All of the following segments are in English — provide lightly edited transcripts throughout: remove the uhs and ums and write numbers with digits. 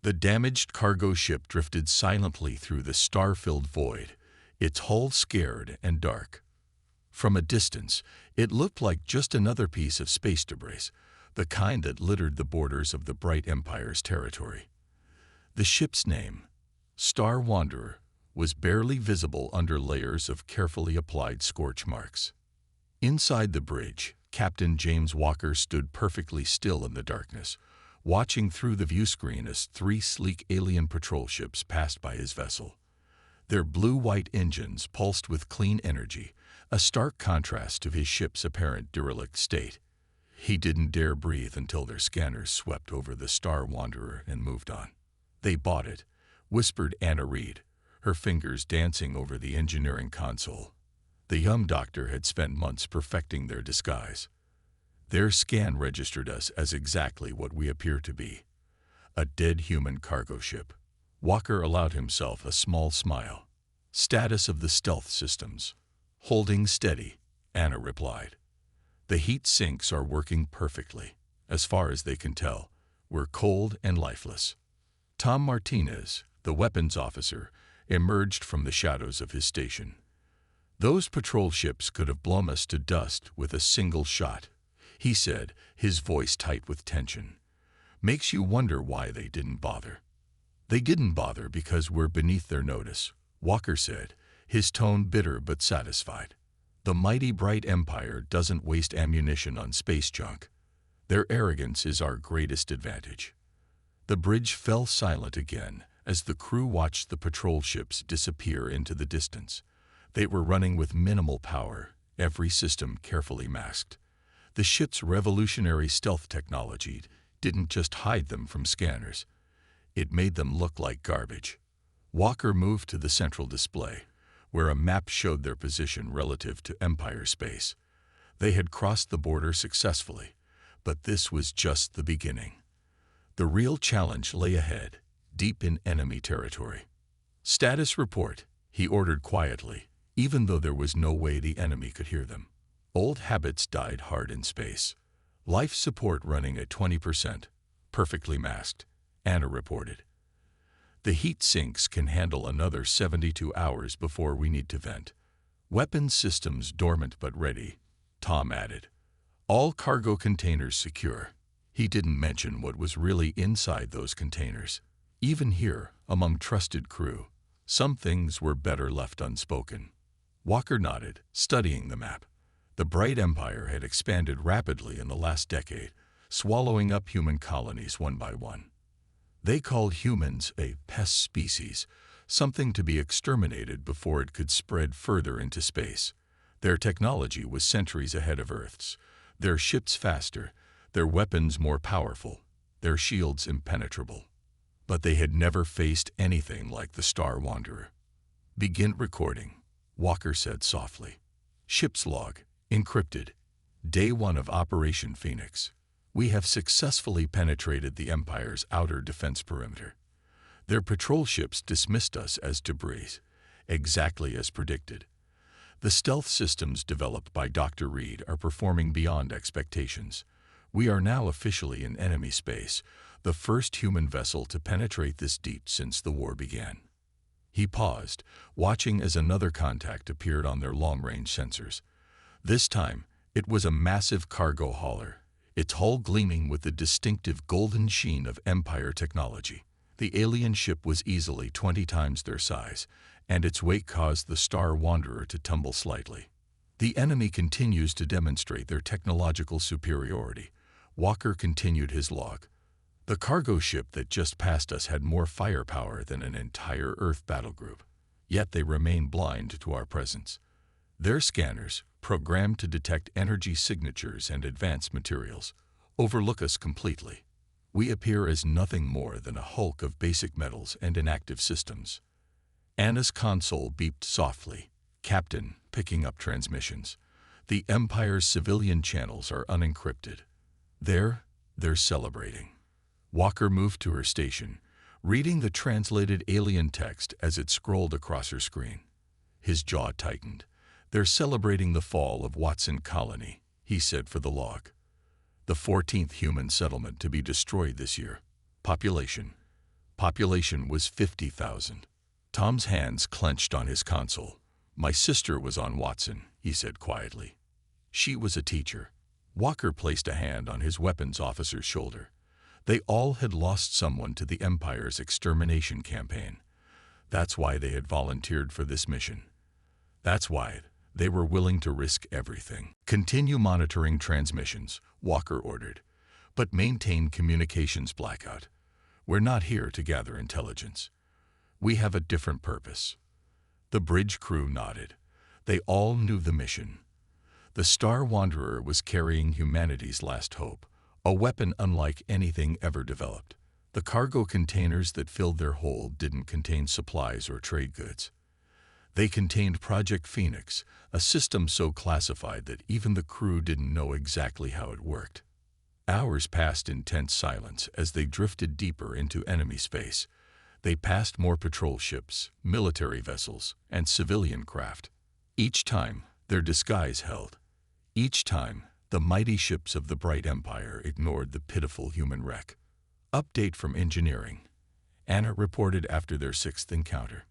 The damaged cargo ship drifted silently through the star-filled void, its hull scared and dark. From a distance, it looked like just another piece of space debris, the kind that littered the borders of the Bright Empire's territory. The ship's name, Star Wanderer, was barely visible under layers of carefully applied scorch marks. Inside the bridge, Captain James Walker stood perfectly still in the darkness, watching through the viewscreen as 3 sleek alien patrol ships passed by his vessel. Their blue-white engines pulsed with clean energy, a stark contrast to his ship's apparent derelict state. He didn't dare breathe until their scanners swept over the Star Wanderer and moved on. "They bought it," whispered Anna Reed, her fingers dancing over the engineering console. The young doctor had spent months perfecting their disguise. "Their scan registered us as exactly what we appear to be. A dead human cargo ship." Walker allowed himself a small smile. "Status of the stealth systems." "Holding steady," Anna replied. "The heat sinks are working perfectly. As far as they can tell, we're cold and lifeless." Tom Martinez, the weapons officer, emerged from the shadows of his station. "Those patrol ships could have blown us to dust with a single shot," he said, his voice tight with tension. "Makes you wonder why they didn't bother." "They didn't bother because we're beneath their notice," Walker said, his tone bitter but satisfied. "The mighty Bright Empire doesn't waste ammunition on space junk. Their arrogance is our greatest advantage." The bridge fell silent again as the crew watched the patrol ships disappear into the distance. They were running with minimal power, every system carefully masked. The ship's revolutionary stealth technology didn't just hide them from scanners. It made them look like garbage. Walker moved to the central display, where a map showed their position relative to Empire space. They had crossed the border successfully, but this was just the beginning. The real challenge lay ahead, deep in enemy territory. "Status report," he ordered quietly, even though there was no way the enemy could hear them. "Old habits died hard in space. Life support running at 20%, perfectly masked," Anna reported. "The heat sinks can handle another 72 hours before we need to vent. Weapons systems dormant but ready," Tom added. "All cargo containers secure." He didn't mention what was really inside those containers. Even here, among trusted crew, some things were better left unspoken. Walker nodded, studying the map. The Bright Empire had expanded rapidly in the last decade, swallowing up human colonies one by one. They called humans a pest species, something to be exterminated before it could spread further into space. Their technology was centuries ahead of Earth's, their ships faster, their weapons more powerful, their shields impenetrable. But they had never faced anything like the Star Wanderer. "Begin recording," Walker said softly. "Ship's log, encrypted. Day 1 of Operation Phoenix. We have successfully penetrated the Empire's outer defense perimeter. Their patrol ships dismissed us as debris, exactly as predicted. The stealth systems developed by Dr. Reed are performing beyond expectations. We are now officially in enemy space, the first human vessel to penetrate this deep since the war began." He paused, watching as another contact appeared on their long-range sensors. This time, it was a massive cargo hauler, its hull gleaming with the distinctive golden sheen of Empire technology. The alien ship was easily 20 times their size, and its weight caused the Star Wanderer to tumble slightly. "The enemy continues to demonstrate their technological superiority," Walker continued his log. "The cargo ship that just passed us had more firepower than an entire Earth battle group. Yet they remain blind to our presence. Their scanners, programmed to detect energy signatures and advanced materials, overlook us completely. We appear as nothing more than a hulk of basic metals and inactive systems." Anna's console beeped softly. "Captain, picking up transmissions. The Empire's civilian channels are unencrypted. They're celebrating." Walker moved to her station, reading the translated alien text as it scrolled across her screen. His jaw tightened. "They're celebrating the fall of Watson Colony," he said for the log. "The 14th human settlement to be destroyed this year. Population Population was 50,000. Tom's hands clenched on his console. My sister was on Watson, he said quietly. She was a teacher. Walker placed a hand on his weapons officer's shoulder. They all had lost someone to the Empire's extermination campaign. That's why they had volunteered for this mission. That's why they were willing to risk everything. Continue monitoring transmissions, Walker ordered, but maintain communications blackout. We're not here to gather intelligence. We have a different purpose. The bridge crew nodded. They all knew the mission. The Star Wanderer was carrying humanity's last hope, a weapon unlike anything ever developed. The cargo containers that filled their hold didn't contain supplies or trade goods. They contained Project Phoenix, a system so classified that even the crew didn't know exactly how it worked. Hours passed in tense silence as they drifted deeper into enemy space. They passed more patrol ships, military vessels, and civilian craft. Each time, their disguise held. Each time, the mighty ships of the Bright Empire ignored the pitiful human wreck. Update from engineering. Anna reported after their sixth encounter.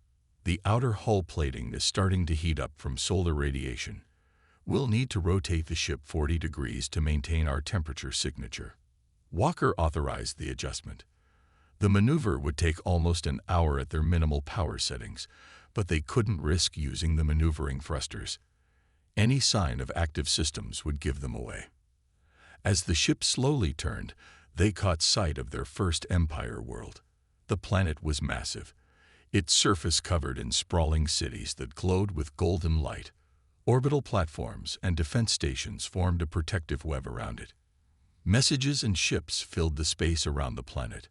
The outer hull plating is starting to heat up from solar radiation. We'll need to rotate the ship 40 degrees to maintain our temperature signature. Walker authorized the adjustment. The maneuver would take almost an hour at their minimal power settings, but they couldn't risk using the maneuvering thrusters. Any sign of active systems would give them away. As the ship slowly turned, they caught sight of their first Empire world. The planet was massive, its surface covered in sprawling cities that glowed with golden light. Orbital platforms and defense stations formed a protective web around it. Messages and ships filled the space around the planet,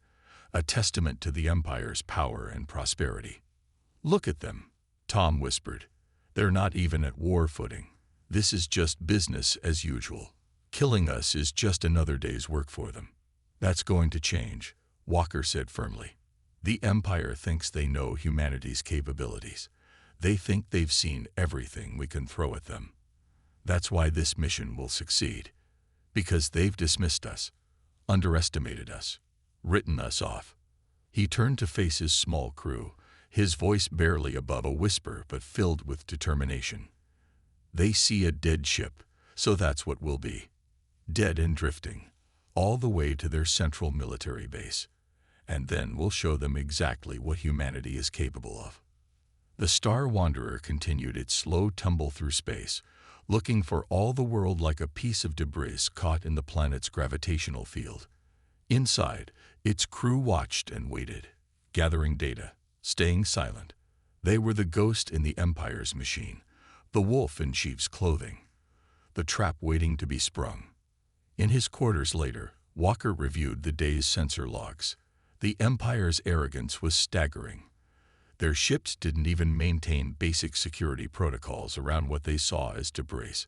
a testament to the Empire's power and prosperity. "Look at them," Tom whispered. "They're not even at war footing. This is just business as usual. Killing us is just another day's work for them." "That's going to change," Walker said firmly. "The Empire thinks they know humanity's capabilities. They think they've seen everything we can throw at them. That's why this mission will succeed. Because they've dismissed us, underestimated us, written us off." He turned to face his small crew, his voice barely above a whisper but filled with determination. "They see a dead ship, so that's what we'll be. Dead and drifting, all the way to their central military base. And then we'll show them exactly what humanity is capable of." The Star Wanderer continued its slow tumble through space, looking for all the world like a piece of debris caught in the planet's gravitational field. Inside, its crew watched and waited, gathering data, staying silent. They were the ghost in the Empire's machine, the wolf in sheep's clothing, the trap waiting to be sprung. In his quarters later, Walker reviewed the day's sensor logs. The Empire's arrogance was staggering. Their ships didn't even maintain basic security protocols around what they saw as debris.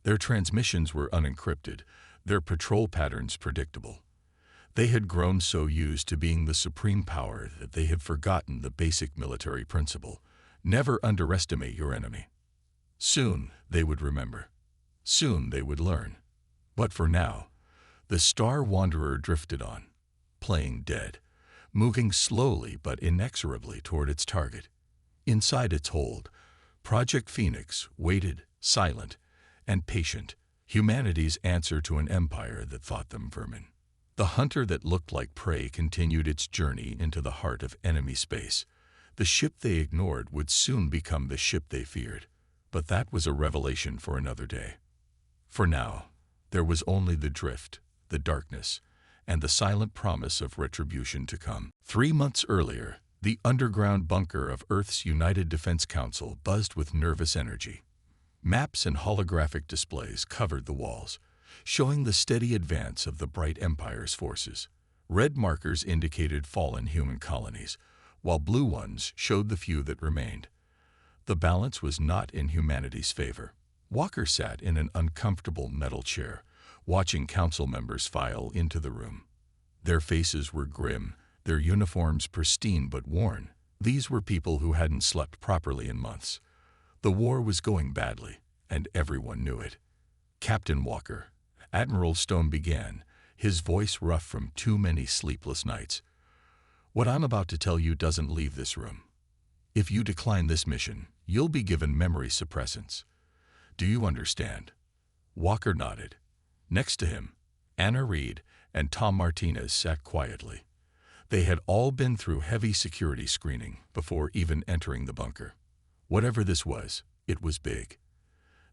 Their transmissions were unencrypted, their patrol patterns predictable. They had grown so used to being the supreme power that they had forgotten the basic military principle: never underestimate your enemy. Soon they would remember. Soon they would learn. But for now, the Star Wanderer drifted on, playing dead, moving slowly but inexorably toward its target. Inside its hold, Project Phoenix waited, silent and patient, humanity's answer to an empire that thought them vermin. The hunter that looked like prey continued its journey into the heart of enemy space. The ship they ignored would soon become the ship they feared, but that was a revelation for another day. For now, there was only the drift, the darkness, and the silent promise of retribution to come. 3 months earlier, the underground bunker of Earth's United Defense Council buzzed with nervous energy. Maps and holographic displays covered the walls, showing the steady advance of the Bright Empire's forces. Red markers indicated fallen human colonies, while blue ones showed the few that remained. The balance was not in humanity's favor. Walker sat in an uncomfortable metal chair, watching council members file into the room. Their faces were grim, their uniforms pristine but worn. These were people who hadn't slept properly in months. The war was going badly, and everyone knew it. "Captain Walker," Admiral Stone began, his voice rough from too many sleepless nights. What I'm about to tell you doesn't leave this room. If you decline this mission, you'll be given memory suppressants. Do you understand?" Walker nodded. Next to him, Anna Reed and Tom Martinez sat quietly. They had all been through heavy security screening before even entering the bunker. Whatever this was, it was big.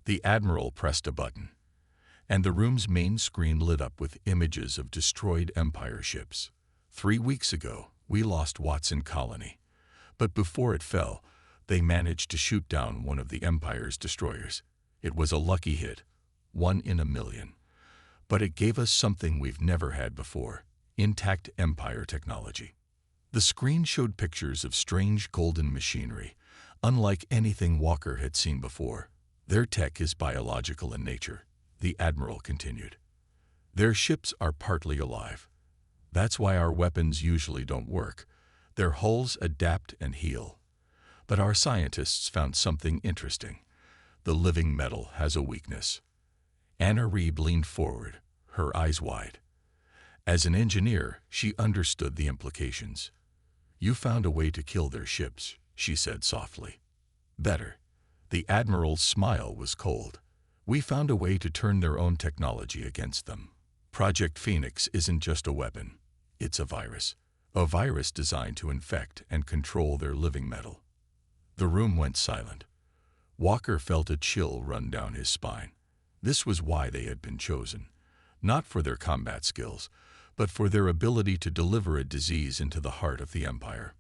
The Admiral pressed a button, and the room's main screen lit up with images of destroyed Empire ships. 3 weeks ago, we lost Watson Colony, but before it fell, they managed to shoot down one of the Empire's destroyers. It was a lucky hit, 1 in a million. But it gave us something we've never had before: intact Empire technology. The screen showed pictures of strange golden machinery, unlike anything Walker had seen before. "Their tech is biological in nature," the Admiral continued. "Their ships are partly alive. That's why our weapons usually don't work. Their hulls adapt and heal. But our scientists found something interesting. The living metal has a weakness." Anna Reed leaned forward, her eyes wide. As an engineer, she understood the implications. "You found a way to kill their ships," she said softly. "Better." The Admiral's smile was cold. "We found a way to turn their own technology against them. Project Phoenix isn't just a weapon. It's a virus. A virus designed to infect and control their living metal." The room went silent. Walker felt a chill run down his spine. This was why they had been chosen. Not for their combat skills, but for their ability to deliver a disease into the heart of the Empire.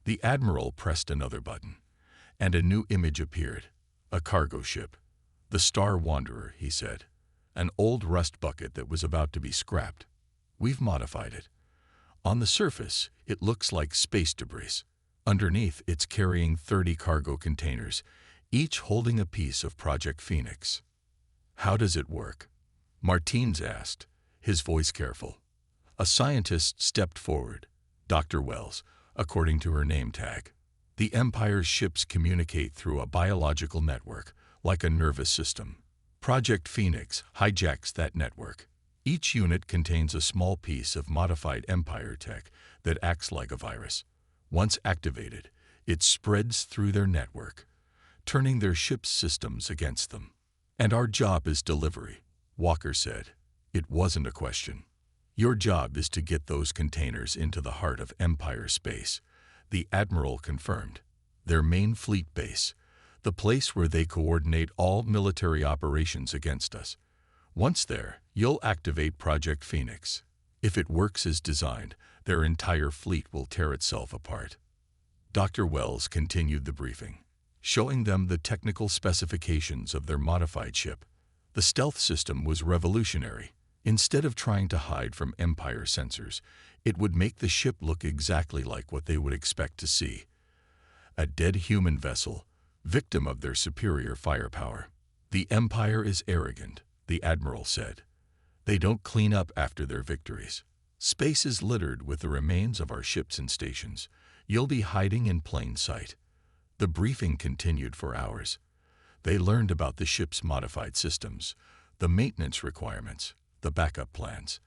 The Admiral pressed another button, and a new image appeared. A cargo ship. "The Star Wanderer," he said. "An old rust bucket that was about to be scrapped. We've modified it. On the surface, it looks like space debris. Underneath, it's carrying 30 cargo containers, each holding a piece of Project Phoenix." "How does it work?" Martins asked, his voice careful. A scientist stepped forward, Dr. Wells, according to her name tag. "The Empire's ships communicate through a biological network, like a nervous system. Project Phoenix hijacks that network. Each unit contains a small piece of modified Empire tech that acts like a virus. Once activated, it spreads through their network, turning their ship's systems against them. And our job is delivery," Walker said. It wasn't a question. "Your job is to get those containers into the heart of Empire space," the Admiral confirmed. "Their main fleet base, the place where they coordinate all military operations against us. Once there, you'll activate Project Phoenix. If it works as designed, their entire fleet will tear itself apart." Dr. Wells continued the briefing, showing them the technical specifications of their modified ship. The stealth system was revolutionary. Instead of trying to hide from Empire sensors, it would make the ship look exactly like what they would expect to see: a dead human vessel, victim of their superior firepower. "The Empire is arrogant," the Admiral said. "They don't clean up after their victories. Space is littered with the remains of our ships and stations. You'll be hiding in plain sight." The briefing continued for hours. They learned about the ship's modified systems, the maintenance requirements, the backup plans.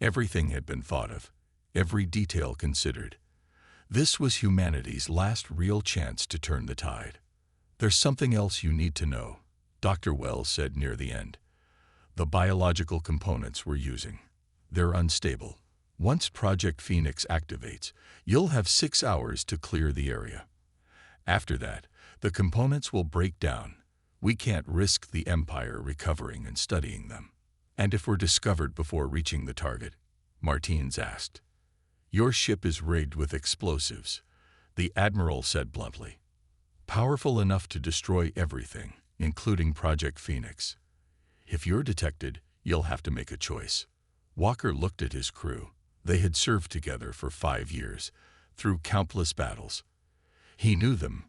Everything had been thought of, every detail considered. This was humanity's last real chance to turn the tide. "There's something else you need to know," Dr. Wells said near the end. "The biological components we're using. They're unstable. Once Project Phoenix activates, you'll have 6 hours to clear the area. After that, the components will break down. We can't risk the Empire recovering and studying them." "And if we're discovered before reaching the target?" Martins asked. "Your ship is rigged with explosives," the Admiral said bluntly. "Powerful enough to destroy everything, including Project Phoenix. If you're detected, you'll have to make a choice." Walker looked at his crew. They had served together for 5 years, through countless battles. He knew them,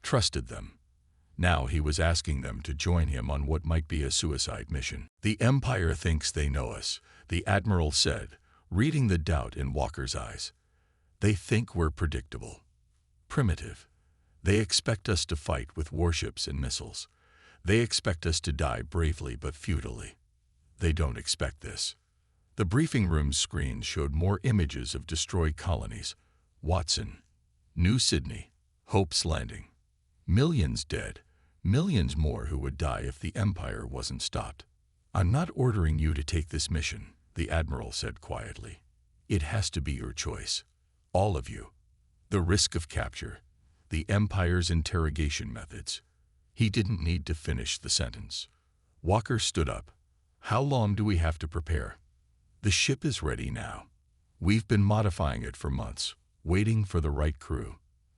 trusted them. Now he was asking them to join him on what might be a suicide mission. "The Empire thinks they know us," the Admiral said, reading the doubt in Walker's eyes. "They think we're predictable, primitive. They expect us to fight with warships and missiles. They expect us to die bravely but futilely. They don't expect this." The briefing room's screen showed more images of destroyed colonies, Watson, New Sydney, Hope's Landing. Millions dead, millions more who would die if the Empire wasn't stopped. I'm not ordering you to take this mission, the Admiral said quietly. It has to be your choice. All of you. The risk of capture, the Empire's interrogation methods. He didn't need to finish the sentence. Walker stood up. How long do we have to prepare? The ship is ready now. We've been modifying it for months, waiting for the right crew.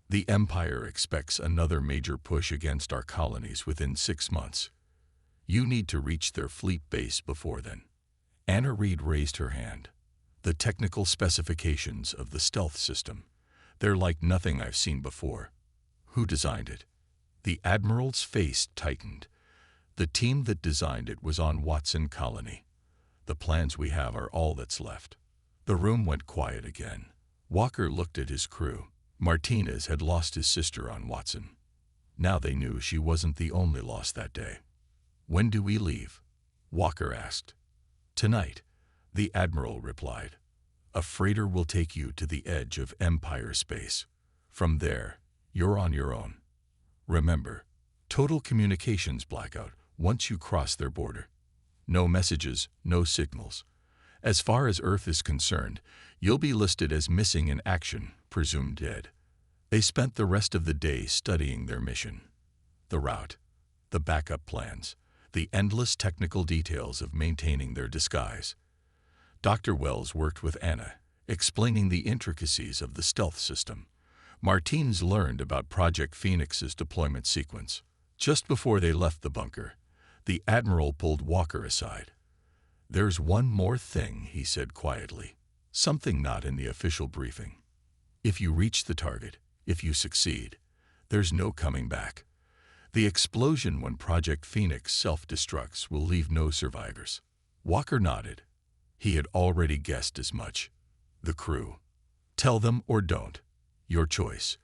The Empire expects another major push against our colonies within 6 months. You need to reach their fleet base before then. Anna Reed raised her hand. The technical specifications of the stealth system. They're like nothing I've seen before. Who designed it? The Admiral's face tightened. The team that designed it was on Watson Colony. The plans we have are all that's left. The room went quiet again. Walker looked at his crew. Martinez had lost his sister on Watson. Now they knew she wasn't the only loss that day. When do we leave? Walker asked. Tonight, the Admiral replied. A freighter will take you to the edge of Empire space. From there, you're on your own. Remember, total communications blackout once you cross their border. No messages, no signals. As far as Earth is concerned, you'll be listed as missing in action, presumed dead. They spent the rest of the day studying their mission. The route, the backup plans, the endless technical details of maintaining their disguise. Dr. Wells worked with Anna, explaining the intricacies of the stealth system. Martinez learned about Project Phoenix's deployment sequence. Just before they left the bunker, the Admiral pulled Walker aside. There's one more thing, he said quietly. Something not in the official briefing. If you reach the target, if you succeed, there's no coming back. The explosion when Project Phoenix self-destructs will leave no survivors. Walker nodded. He had already guessed as much. The crew. Tell them or don't. Your choice.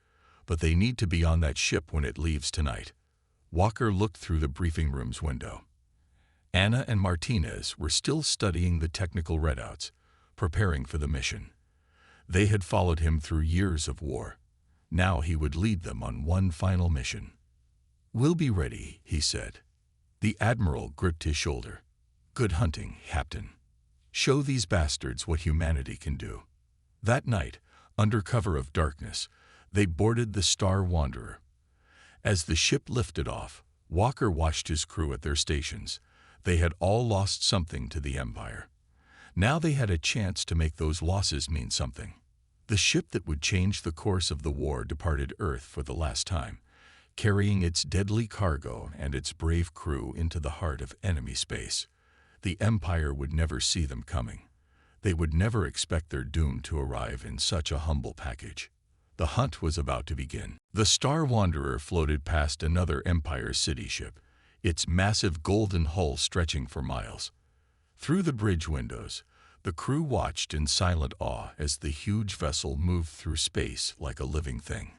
But they need to be on that ship when it leaves tonight. Walker looked through the briefing room's window. Anna and Martinez were still studying the technical readouts, preparing for the mission. They had followed him through years of war. Now he would lead them on one final mission. We'll be ready, he said. The Admiral gripped his shoulder. Good hunting, Captain. Show these bastards what humanity can do. That night, under cover of darkness, they boarded the Star Wanderer. As the ship lifted off, Walker watched his crew at their stations. They had all lost something to the Empire. Now they had a chance to make those losses mean something. The ship that would change the course of the war departed Earth for the last time, carrying its deadly cargo and its brave crew into the heart of enemy space. The Empire would never see them coming. They would never expect their doom to arrive in such a humble package. The hunt was about to begin. The Star Wanderer floated past another Empire city ship, its massive golden hull stretching for miles. Through the bridge windows, the crew watched in silent awe as the huge vessel moved through space like a living thing.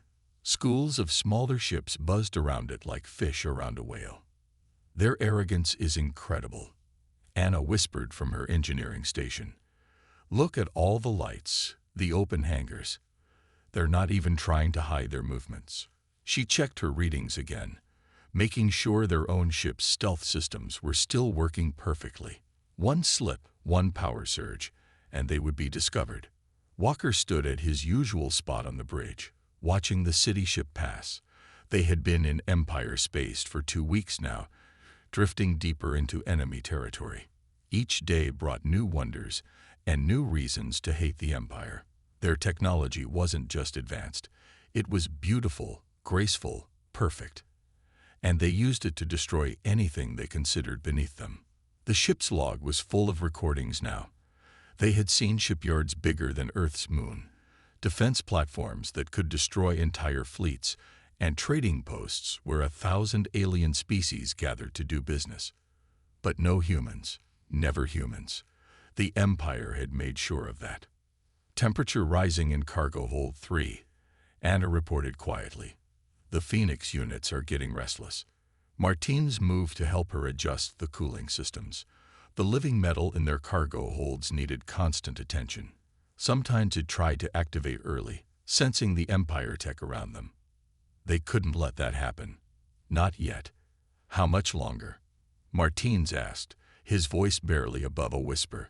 Schools of smaller ships buzzed around it like fish around a whale. Their arrogance is incredible, Anna whispered from her engineering station. Look at all the lights, the open hangars. They're not even trying to hide their movements. She checked her readings again, making sure their own ship's stealth systems were still working perfectly. One slip, one power surge, and they would be discovered. Walker stood at his usual spot on the bridge, watching the city ship pass. They had been in Empire space for 2 weeks now, drifting deeper into enemy territory. Each day brought new wonders and new reasons to hate the Empire. Their technology wasn't just advanced. It was beautiful, graceful, perfect. And they used it to destroy anything they considered beneath them. The ship's log was full of recordings now. They had seen shipyards bigger than Earth's moon, defense platforms that could destroy entire fleets, and trading posts where 1,000 alien species gathered to do business. But no humans, never humans. The Empire had made sure of that. Temperature rising in cargo hold 3, Anna reported quietly. The Phoenix units are getting restless. Martinez moved to help her adjust the cooling systems. The living metal in their cargo holds needed constant attention. Sometimes it tried to activate early, sensing the Empire tech around them. They couldn't let that happen. Not yet. How much longer? Martins asked, his voice barely above a whisper.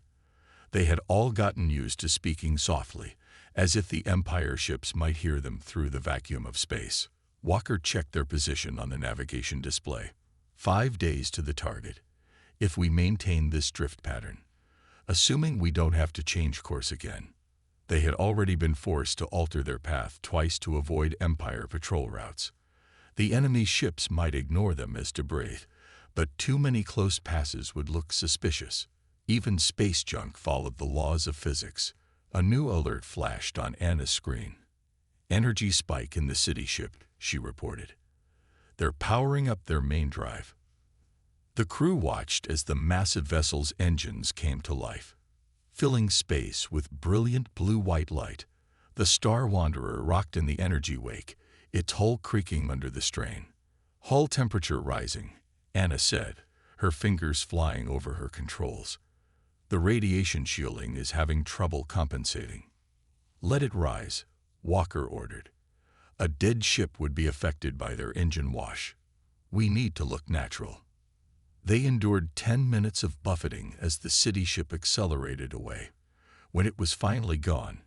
They had all gotten used to speaking softly, as if the Empire ships might hear them through the vacuum of space. Walker checked their position on the navigation display. 5 days to the target. If we maintain this drift pattern, assuming we don't have to change course again. They had already been forced to alter their path twice to avoid Empire patrol routes. The enemy ships might ignore them as debris, but too many close passes would look suspicious. Even space junk followed the laws of physics. A new alert flashed on Anna's screen. Energy spike in the city ship, she reported. They're powering up their main drive. The crew watched as the massive vessel's engines came to life, filling space with brilliant blue-white light. The Star Wanderer rocked in the energy wake, its hull creaking under the strain. Hull temperature rising, Anna said, her fingers flying over her controls. The radiation shielding is having trouble compensating. Let it rise, Walker ordered. A dead ship would be affected by their engine wash. We need to look natural. They endured 10 minutes of buffeting as the city ship accelerated away. When it was finally gone,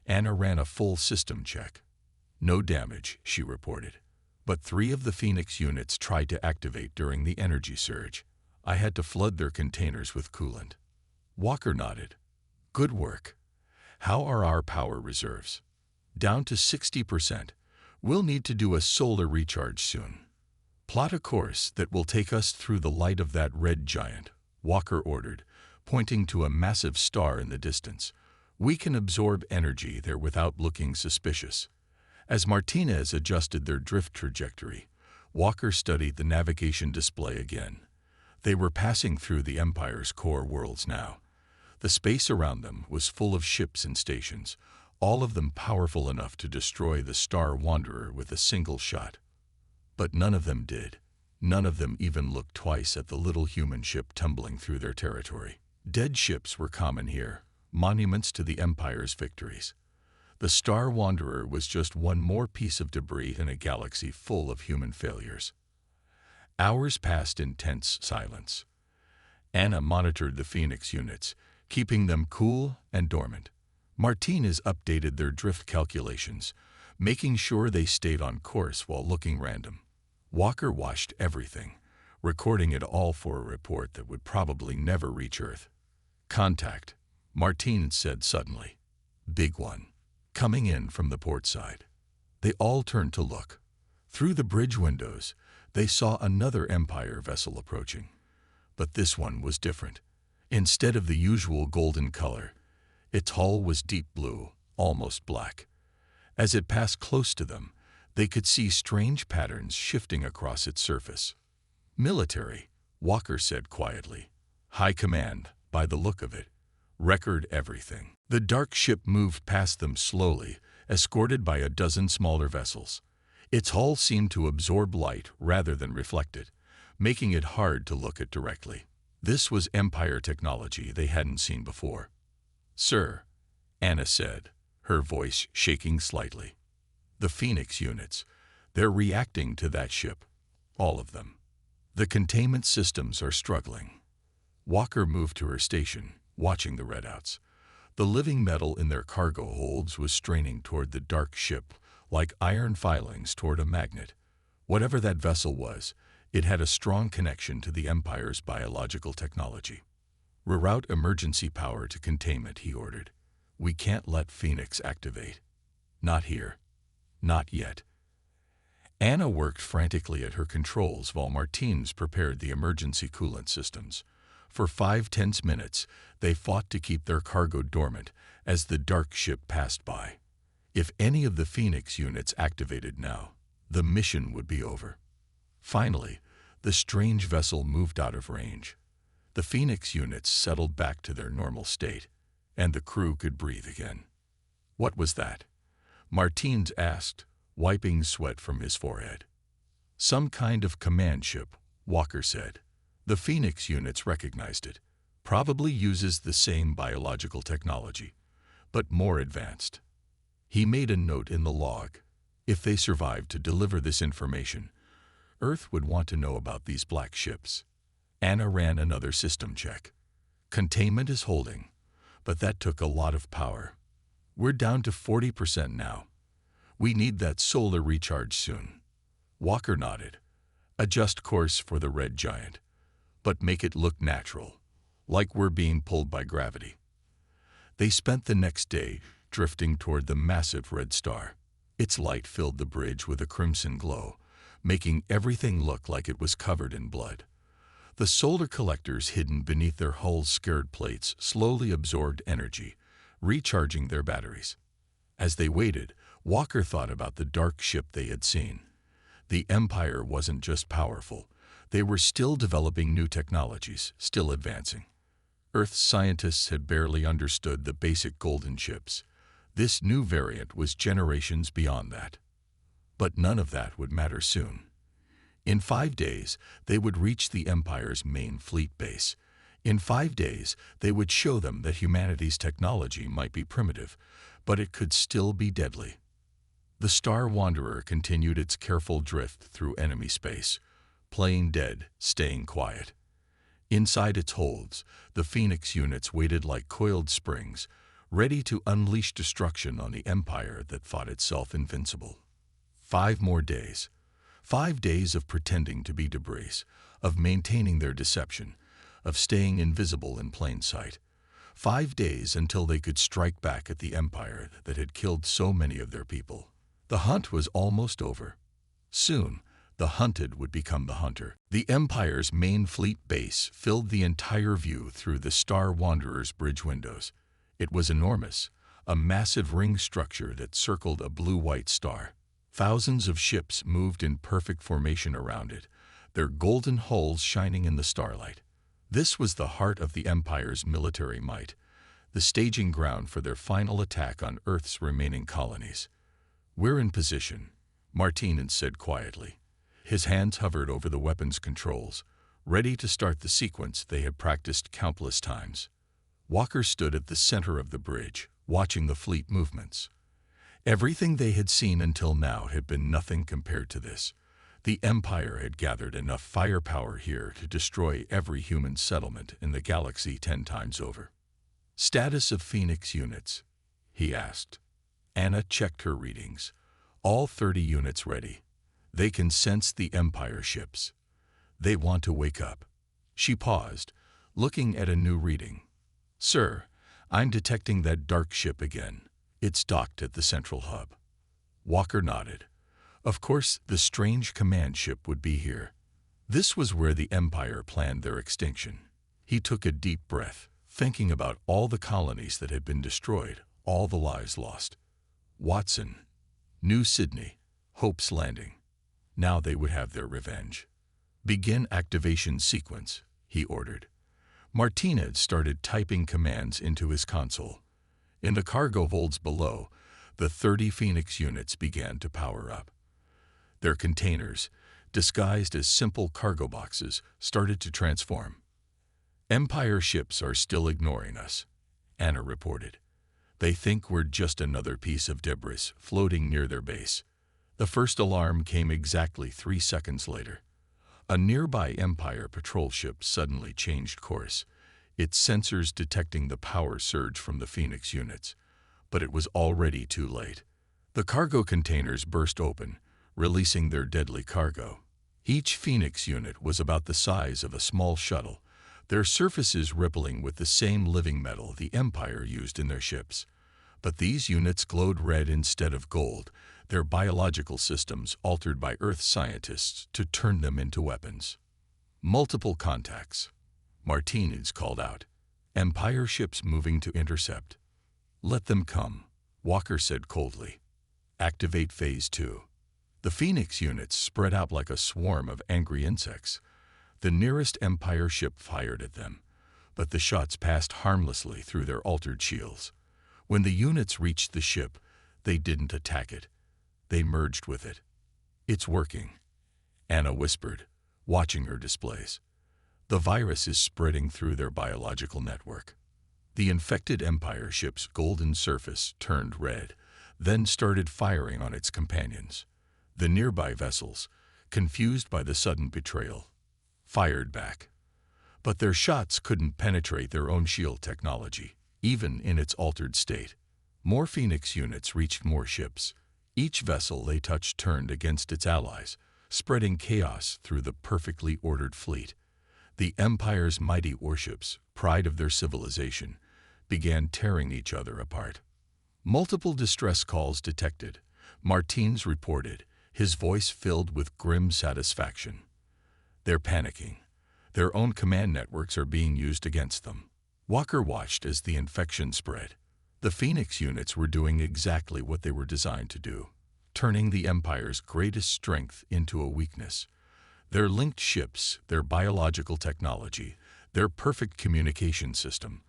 Anna ran a full system check. No damage, she reported. But 3 of the Phoenix units tried to activate during the energy surge. I had to flood their containers with coolant. Walker nodded. Good work. How are our power reserves? Down to 60%. We'll need to do a solar recharge soon. Plot a course that will take us through the light of that red giant, Walker ordered, pointing to a massive star in the distance. We can absorb energy there without looking suspicious. As Martinez adjusted their drift trajectory, Walker studied the navigation display again. They were passing through the Empire's core worlds now. The space around them was full of ships and stations, all of them powerful enough to destroy the Star Wanderer with a single shot. But none of them did. None of them even looked twice at the little human ship tumbling through their territory. Dead ships were common here, monuments to the Empire's victories. The Star Wanderer was just one more piece of debris in a galaxy full of human failures. Hours passed in tense silence. Anna monitored the Phoenix units, keeping them cool and dormant. Martinez updated their drift calculations, making sure they stayed on course while looking random. Walker watched everything, recording it all for a report that would probably never reach Earth. Contact, Martinez said suddenly. Big one. Coming in from the port side. They all turned to look. Through the bridge windows, they saw another Empire vessel approaching. But this one was different. Instead of the usual golden color, its hull was deep blue, almost black. As it passed close to them, they could see strange patterns shifting across its surface. Military, Walker said quietly. High command, by the look of it. Record everything. The dark ship moved past them slowly, escorted by a dozen smaller vessels. Its hull seemed to absorb light rather than reflect it, making it hard to look at directly. This was Empire technology they hadn't seen before. Sir, Anna said, her voice shaking slightly. The Phoenix units, they're reacting to that ship. All of them. The containment systems are struggling. Walker moved to her station, watching the readouts. The living metal in their cargo holds was straining toward the dark ship like iron filings toward a magnet. Whatever that vessel was, it had a strong connection to the Empire's biological technology. Reroute emergency power to containment, he ordered. We can't let Phoenix activate. Not here. Not yet. Anna worked frantically at her controls while Martinez prepared the emergency coolant systems. For 5 tense minutes, they fought to keep their cargo dormant as the dark ship passed by. If any of the Phoenix units activated now, the mission would be over. Finally, the strange vessel moved out of range. The Phoenix units settled back to their normal state, and the crew could breathe again. What was that? Martinez asked, wiping sweat from his forehead. Some kind of command ship, Walker said. The Phoenix units recognized it. Probably uses the same biological technology, but more advanced. He made a note in the log. If they survived to deliver this information, Earth would want to know about these black ships. Anna ran another system check. Containment is holding, but that took a lot of power. We're down to 40% now. We need that solar recharge soon. Walker nodded. Adjust course for the red giant, but make it look natural, like we're being pulled by gravity. They spent the next day drifting toward the massive red star. Its light filled the bridge with a crimson glow, making everything look like it was covered in blood. The solar collectors hidden beneath their hull's scared plates slowly absorbed energy, recharging their batteries. As they waited, Walker thought about the dark ship they had seen. The Empire wasn't just powerful. They were still developing new technologies, still advancing. Earth's scientists had barely understood the basic golden ships. This new variant was generations beyond that. But none of that would matter soon. In 5 days, they would reach the Empire's main fleet base. In 5 days, they would show them that humanity's technology might be primitive, but it could still be deadly. The Star Wanderer continued its careful drift through enemy space, playing dead, staying quiet. Inside its holds, the Phoenix units waited like coiled springs, ready to unleash destruction on the Empire that thought itself invincible. 5 more days. 5 days of pretending to be debris, of maintaining their deception, of staying invisible in plain sight. 5 days until they could strike back at the Empire that had killed so many of their people. The hunt was almost over. Soon, the hunted would become the hunter. The Empire's main fleet base filled the entire view through the Star Wanderer's bridge windows. It was enormous, a massive ring structure that circled a blue-white star. Thousands of ships moved in perfect formation around it, their golden hulls shining in the starlight. This was the heart of the Empire's military might, the staging ground for their final attack on Earth's remaining colonies. "We're in position," Martinez said quietly. His hands hovered over the weapons controls, ready to start the sequence they had practiced countless times. Walker stood at the center of the bridge, watching the fleet movements. Everything they had seen until now had been nothing compared to this. The Empire had gathered enough firepower here to destroy every human settlement in the galaxy 10 times over. "Status of Phoenix units?" he asked. Anna checked her readings. All 30 units ready. They can sense the Empire ships. They want to wake up. She paused, looking at a new reading. "Sir, I'm detecting that dark ship again. It's docked at the central hub." Walker nodded. Of course, the strange command ship would be here. This was where the Empire planned their extinction. He took a deep breath, thinking about all the colonies that had been destroyed, all the lives lost. Watson, New Sydney, Hope's Landing. Now they would have their revenge. "Begin activation sequence," he ordered. Martinez started typing commands into his console. In the cargo holds below, the 30 Phoenix units began to power up. Their containers, disguised as simple cargo boxes, started to transform. "Empire ships are still ignoring us," Anna reported. "They think we're just another piece of debris floating near their base." The first alarm came exactly 3 seconds later. A nearby Empire patrol ship suddenly changed course, its sensors detecting the power surge from the Phoenix units. But it was already too late. The cargo containers burst open, releasing their deadly cargo. Each Phoenix unit was about the size of a small shuttle, their surfaces rippling with the same living metal the Empire used in their ships. But these units glowed red instead of gold, their biological systems altered by Earth scientists to turn them into weapons. "Multiple contacts," Martinez called out. "Empire ships moving to intercept." "Let them come," Walker said coldly. "Activate Phase 2. The Phoenix units spread out like a swarm of angry insects. The nearest Empire ship fired at them, but the shots passed harmlessly through their altered shields. When the units reached the ship, they didn't attack it. They merged with it. "It's working," Anna whispered, watching her displays. "The virus is spreading through their biological network." The infected Empire ship's golden surface turned red. then started firing on its companions. The nearby vessels, confused by the sudden betrayal, fired back. But their shots couldn't penetrate their own shield technology, even in its altered state. More Phoenix units reached more ships. Each vessel they touched turned against its allies, spreading chaos through the perfectly ordered fleet. The Empire's mighty warships, pride of their civilization, began tearing each other apart. Multiple distress calls detected. Martins reported, his voice filled with grim satisfaction. They're panicking. Their own command networks are being used against them. Walker watched as the infection spread. The Phoenix units were doing exactly what they were designed to do, turning the Empire's greatest strength into a weakness. Their linked ships, their biological technology, their perfect communication system,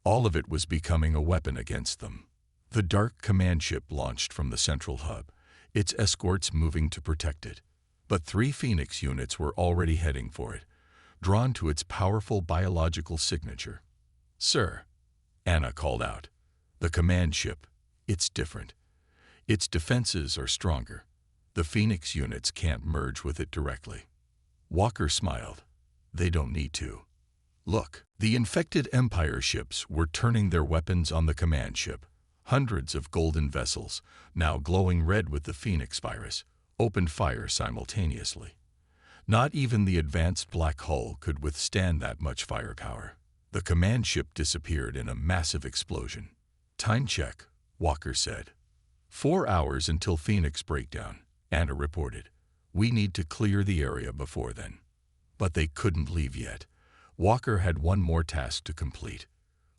all of it was becoming a weapon against them. The dark command ship launched from the central hub, its escorts moving to protect it. But 3 Phoenix units were already heading for it, drawn to its powerful biological signature. "Sir," Anna called out, "the command ship, it's different. Its defenses are stronger. The Phoenix units can't merge with it directly." Walker smiled. "They don't need to. Look." The infected Empire ships were turning their weapons on the command ship. Hundreds of golden vessels, now glowing red with the Phoenix virus, opened fire simultaneously. Not even the advanced black hull could withstand that much firepower. The command ship disappeared in a massive explosion. "Time check," Walker said. 4 hours until Phoenix breakdown, Anna reported. "We need to clear the area before then." But they couldn't leave yet. Walker had one more task to complete.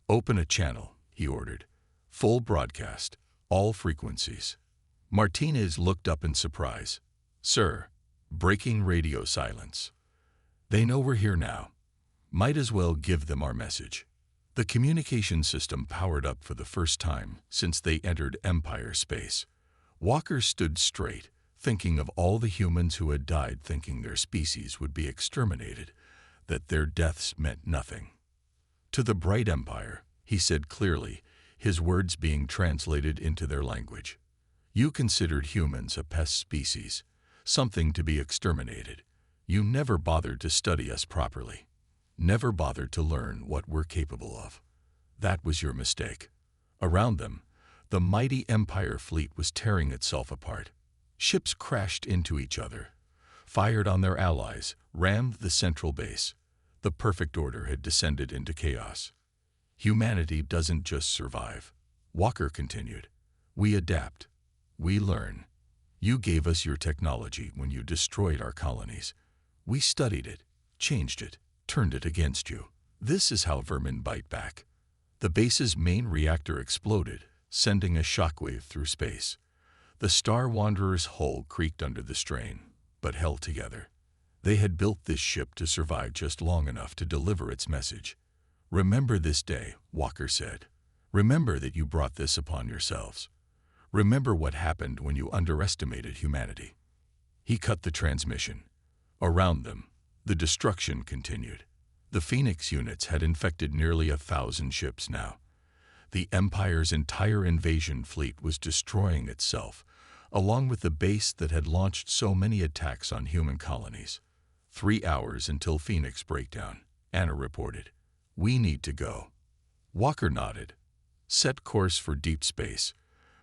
"Open a channel," he ordered. "Full broadcast, all frequencies." Martinez looked up in surprise. "Sir," breaking radio silence. "They know we're here now. Might as well give them our message." The communication system powered up for the first time since they entered Empire space. Walker stood straight, thinking of all the humans who had died thinking their species would be exterminated, that their deaths meant nothing. "To the bright Empire," he said clearly, his words being translated into their language. "You considered humans a pest species, something to be exterminated. You never bothered to study us properly. Never bothered to learn what we're capable of. That was your mistake." Around them, the mighty Empire fleet was tearing itself apart. Ships crashed into each other, fired on their allies, rammed the central base. The perfect order had descended into chaos. "Humanity doesn't just survive," Walker continued. "We adapt. We learn. You gave us your technology when you destroyed our colonies. We studied it, changed it, turned it against you. This is how vermin bite back." The base's main reactor exploded, sending a shockwave through space. The Star Wanderer's hull creaked under the strain, but held together. They had built this ship to survive just long enough to deliver its message. "Remember this day," Walker said. "Remember that you brought this upon yourselves. Remember what happened when you underestimated humanity." He cut the transmission. Around them, the destruction continued. The Phoenix units had infected nearly 1,000 ships now. The Empire's entire invasion fleet was destroying itself, along with the base that had launched so many attacks on human colonies. 3 hours until Phoenix breakdown, Anna reported. "We need to go." Walker nodded. "Set course for deep space.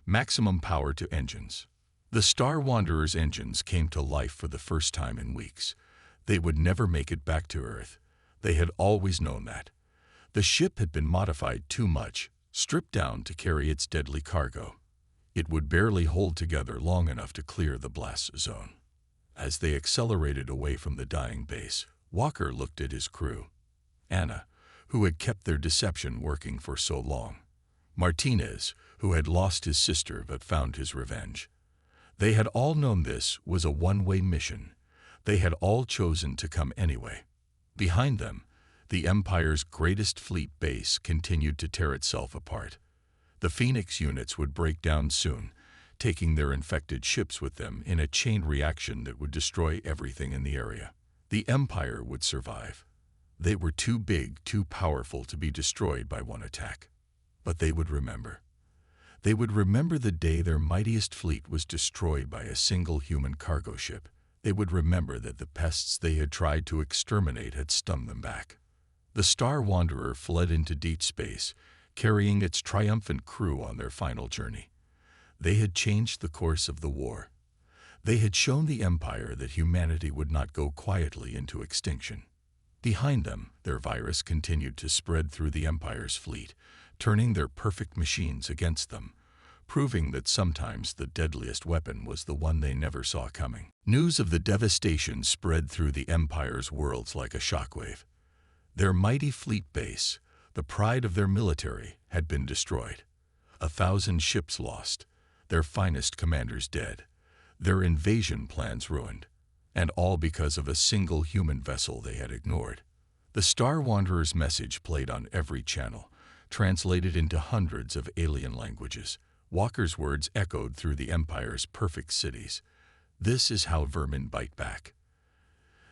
Maximum power to engines." The Star Wanderer's engines came to life for the first time in weeks. They would never make it back to Earth. They had always known that. The ship had been modified too much, stripped down to carry its deadly cargo. It would barely hold together long enough to clear the blast zone. As they accelerated away from the dying base, Walker looked at his crew. Anna, who had kept their deception working for so long. Martinez, who had lost his sister but found his revenge. They had all known this was a one-way mission. They had all chosen to come anyway. Behind them, the Empire's greatest fleet base continued to tear itself apart. The Phoenix units would break down soon, taking their infected ships with them in a chain reaction that would destroy everything in the area. The Empire would survive. They were too big, too powerful to be destroyed by one attack. But they would remember. They would remember the day their mightiest fleet was destroyed by a single human cargo ship. They would remember that the pests they had tried to exterminate had stung them back. The Star Wanderer fled into deep space, carrying its triumphant crew on their final journey. They had changed the course of the war. They had shown the Empire that humanity would not go quietly into extinction. Behind them, their virus continued to spread through the Empire's fleet, turning their perfect machines against them, proving that sometimes the deadliest weapon was the one they never saw coming. News of the devastation spread through the Empire's worlds like a shockwave. Their mighty fleet base, the pride of their military, had been destroyed. 1,000 ships lost, their finest commanders dead, their invasion plans ruined, and all because of a single human vessel they had ignored. The Star Wanderer's message played on every channel, translated into hundreds of alien languages. Walker's words echoed through the Empire's perfect cities. This is how vermin bite back.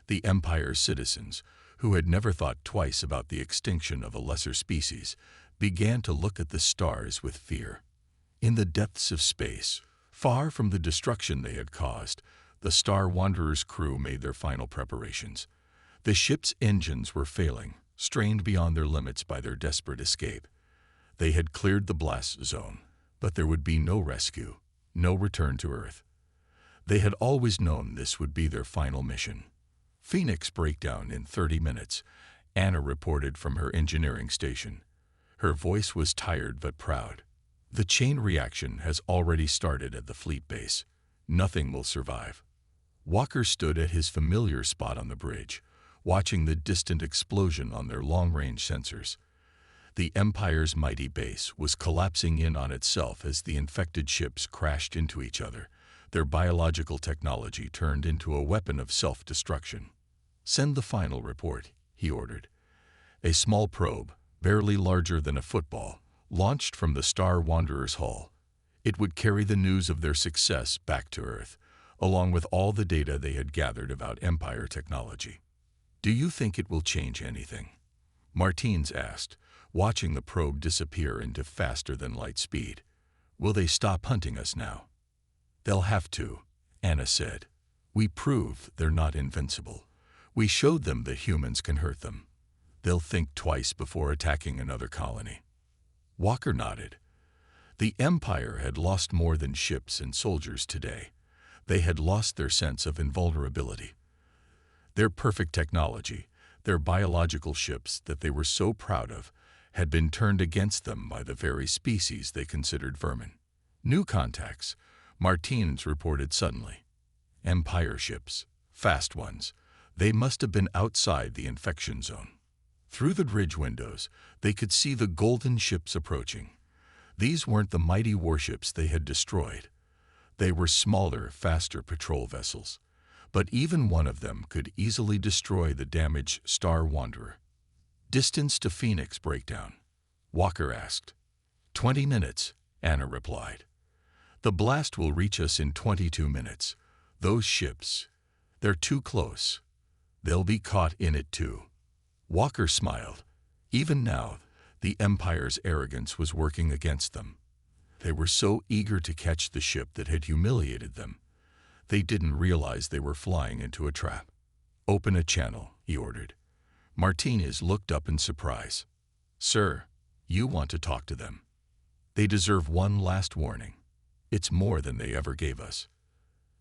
The Empire's citizens, who had never thought twice about the extinction of a lesser species, began to look at the stars with fear. In the depths of space, far from the destruction they had caused, the Star Wanderer's crew made their final preparations. The ship's engines were failing, strained beyond their limits by their desperate escape. They had cleared the blast zone, but there would be no rescue, no return to Earth. They had always known this would be their final mission. Phoenix breakdown in 30 minutes, Anna reported from her engineering station. Her voice was tired but proud. The chain reaction has already started at the fleet base. Nothing will survive. Walker stood at his familiar spot on the bridge, watching the distant explosion on their long-range sensors. The Empire's mighty base was collapsing in on itself as the infected ships crashed into each other. Their biological technology turned into a weapon of self-destruction. "Send the final report," he ordered. A small probe, barely larger than a football, launched from the Star Wanderer's hull. It would carry the news of their success back to Earth, along with all the data they had gathered about Empire technology. "Do you think it will change anything?" Martins asked, watching the probe disappear into faster-than-light speed. "Will they stop hunting us now?" "They'll have to," Anna said. "We proved they're not invincible. We showed them that humans can hurt them. They'll think twice before attacking another colony." Walker nodded. The Empire had lost more than ships and soldiers today. They had lost their sense of invulnerability. Their perfect technology, their biological ships that they were so proud of, had been turned against them by the very species they considered vermin. "New contacts," Martins reported suddenly. "Empire ships, fast ones. They must have been outside the infection zone." Through the bridge windows, they could see the golden ships approaching. These weren't the mighty warships they had destroyed. They were smaller, faster patrol vessels. But even one of them could easily destroy the damaged Star Wanderer. "Distance to Phoenix breakdown?" Walker asked. 20 minutes, Anna replied. "The blast will reach us in 22 minutes. Those ships, they're too close. They'll be caught in it too." Walker smiled. Even now, the Empire's arrogance was working against them. They were so eager to catch the ship that had humiliated them. They didn't realize they were flying into a trap. "Open a channel," he ordered. Martinez looked up in surprise. "Sir, you want to talk to them. They deserve one last warning. It's more than they ever gave us."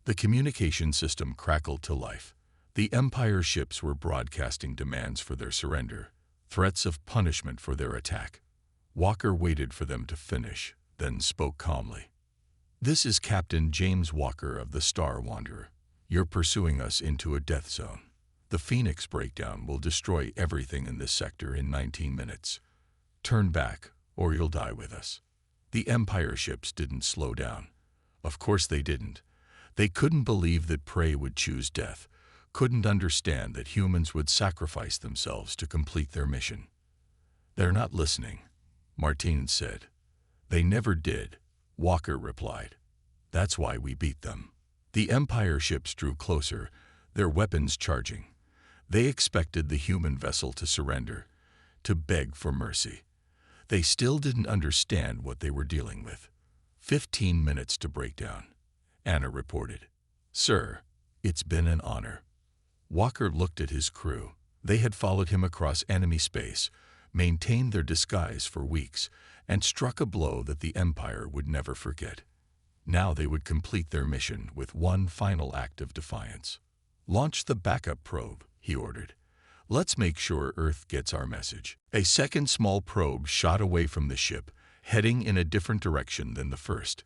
The communication system crackled to life. The Empire ships were broadcasting demands for their surrender, threats of punishment for their attack. Walker waited for them to finish, then spoke calmly. "This is Captain James Walker of the Star Wanderer. You're pursuing us into a death zone. The Phoenix breakdown will destroy everything in this sector in 19 minutes. Turn back, or you'll die with us." The Empire ships didn't slow down. Of course they didn't. They couldn't believe that prey would choose death, couldn't understand that humans would sacrifice themselves to complete their mission. "They're not listening," Martinez said. "They never did," Walker replied. "That's why we beat them." The Empire ships drew closer, their weapons charging. They expected the human vessel to surrender, to beg for mercy. They still didn't understand what they were dealing with. 15 minutes to breakdown, Anna reported. Sir, it's been an honor. Walker looked at his crew. They had followed him across enemy space, maintained their disguise for weeks, and struck a blow that the Empire would never forget. Now they would complete their mission with one final act of defiance. Launch the backup probe, he ordered. Let's make sure Earth gets our message. A second small probe shot away from the ship, heading in a different direction than the first.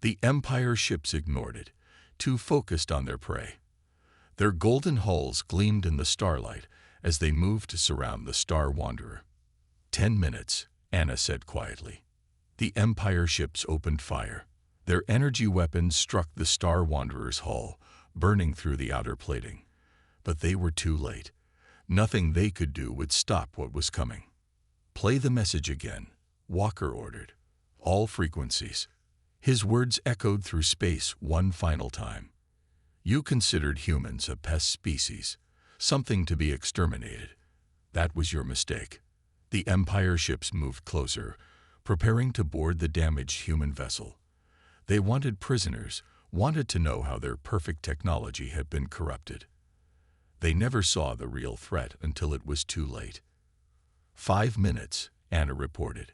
The Empire ships ignored it, too focused on their prey. Their golden hulls gleamed in the starlight as they moved to surround the Star Wanderer. 10 minutes, Anna said quietly. The Empire ships opened fire. Their energy weapons struck the Star Wanderer's hull, burning through the outer plating. But they were too late. Nothing they could do would stop what was coming. Play the message again, Walker ordered. All frequencies. His words echoed through space one final time. You considered humans a pest species, something to be exterminated. That was your mistake. The Empire ships moved closer, preparing to board the damaged human vessel. They wanted prisoners, wanted to know how their perfect technology had been corrupted. They never saw the real threat until it was too late. 5 minutes, Anna reported.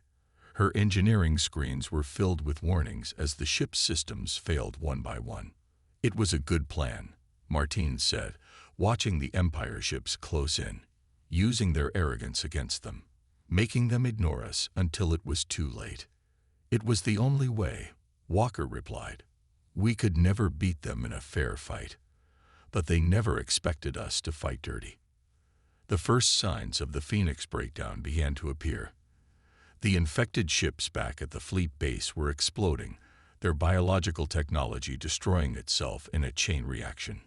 Her engineering screens were filled with warnings as the ship's systems failed one by one. It was a good plan, Martine said, watching the Empire ships close in, using their arrogance against them, making them ignore us until it was too late. It was the only way, Walker replied. We could never beat them in a fair fight. But they never expected us to fight dirty. The first signs of the Phoenix breakdown began to appear. The infected ships back at the fleet base were exploding, their biological technology destroying itself in a chain reaction.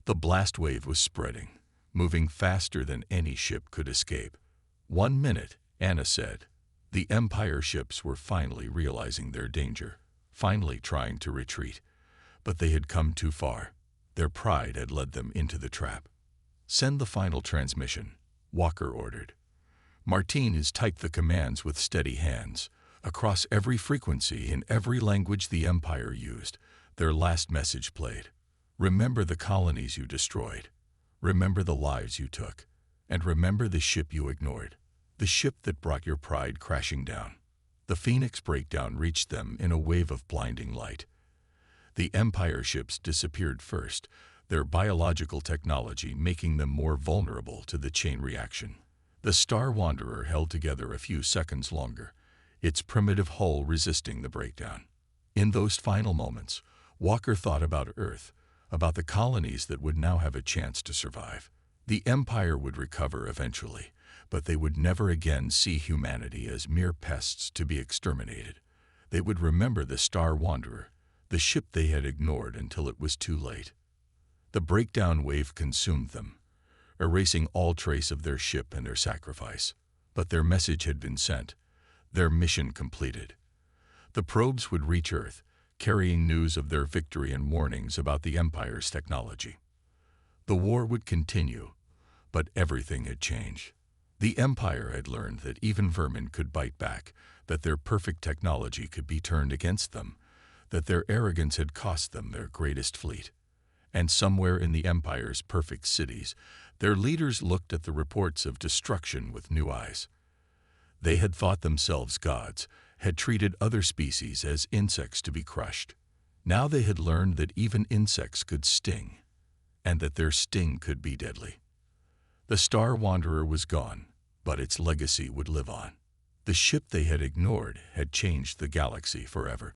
The blast wave was spreading, moving faster than any ship could escape. 1 minute, Anna said. The Empire ships were finally realizing their danger, finally trying to retreat. But they had come too far. Their pride had led them into the trap. Send the final transmission, Walker ordered. Martinez typed the commands with steady hands. Across every frequency in every language the Empire used, their last message played. Remember the colonies you destroyed. Remember the lives you took. And remember the ship you ignored. The ship that brought your pride crashing down. The Phoenix breakdown reached them in a wave of blinding light. The Empire ships disappeared first, their biological technology making them more vulnerable to the chain reaction. The Star Wanderer held together a few seconds longer, its primitive hull resisting the breakdown. In those final moments, Walker thought about Earth, about the colonies that would now have a chance to survive. The Empire would recover eventually, but they would never again see humanity as mere pests to be exterminated. They would remember the Star Wanderer, the ship they had ignored until it was too late. The breakdown wave consumed them, erasing all trace of their ship and their sacrifice. But their message had been sent, their mission completed. The probes would reach Earth, carrying news of their victory and warnings about the Empire's technology. The war would continue, but everything had changed. The Empire had learned that even vermin could bite back, that their perfect technology could be turned against them, that their arrogance had cost them their greatest fleet. And somewhere in the Empire's perfect cities, their leaders looked at the reports of destruction with new eyes. They had thought themselves gods, had treated other species as insects to be crushed. Now they had learned that even insects could sting, and that their sting could be deadly. The Star Wanderer was gone, but its legacy would live on. The ship they had ignored had changed the galaxy forever.